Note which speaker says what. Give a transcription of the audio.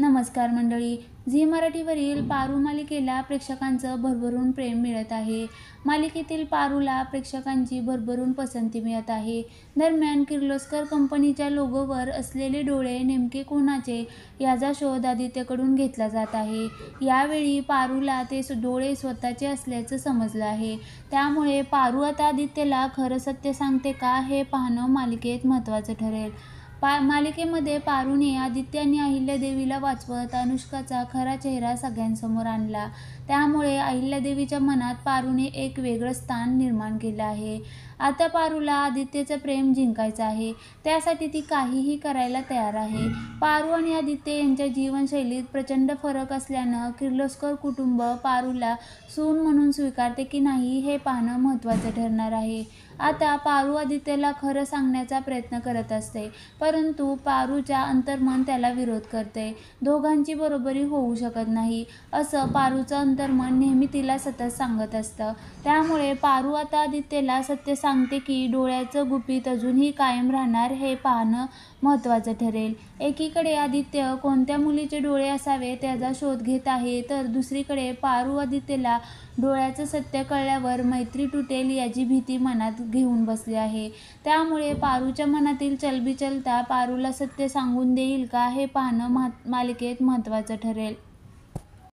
Speaker 1: नमस्कार मंडळी. झी मराठीवरील पारू मालिकेला प्रेक्षकांचं भरभरून प्रेम मिळत आहे. मालिकेतील पारूला प्रेक्षकांची भरभरून पसंती मिळत आहे. दरम्यान किर्लोस्कर कंपनीच्या लोगोवर असलेले डोळे नेमके कोणाचे याचा शोध आदित्यकडून घेतला जात आहे. यावेळी पारूला ते डोळे स्वतःचे असल्याचं समजलं आहे. त्यामुळे पारू आता आदित्यला खरं सत्य सांगते का हे पाहणं मालिकेत महत्त्वाचं ठरेल. मालिकेमध्ये पारूने आदित्य आणि अहिल्यादेवीला वाचवत अनुष्काचा खरा चेहरा सगळ्यांसमोर आणला. त्यामुळे अहिल्यादेवीच्या मनात पारूने एक वेगळं स्थान निर्माण केलं आहे. आता पारूला आदित्यचं प्रेम जिंकायचं आहे. त्यासाठी ती काहीही करायला तयार आहे. पारू आणि आदित्य यांच्या जीवनशैलीत प्रचंड फरक असल्यानं किर्लोस्कर कुटुंब पारूला सून म्हणून स्वीकारते की नाही हे पाहणं महत्त्वाचं ठरणार आहे. आता पारू आदित्यला खरं सांगण्याचा प्रयत्न करत असते, परंतु पारूच्या अंतर्मन त्याला विरोध करते. दोघांची बरोबरी होऊ शकत नाही असं पारूचं अंतर्मन नेहमी तिला सतत सांगत असतं. त्यामुळे पारू आता आदित्यला सत्य सांगते की डोळ्याचं गुपित अजूनही कायम राहणार हे पाहणं महत्त्वाचं ठरेल. एकीकडे आदित्य कोणत्या मुलीचे डोळे असावेत याचा शोध घेत आहे, तर दुसरीकडे पारू आदित्यला डोळ्याचं सत्य कळल्यावर मैत्री तुटेल याची भीती मनात घेऊन बसली आहे. त्यामुळे पारूच्या मनातील चलबिचलता पारूला सत्य सांगून देईल का हे पाहणं मालिकेत महत्त्वाचं ठरेल.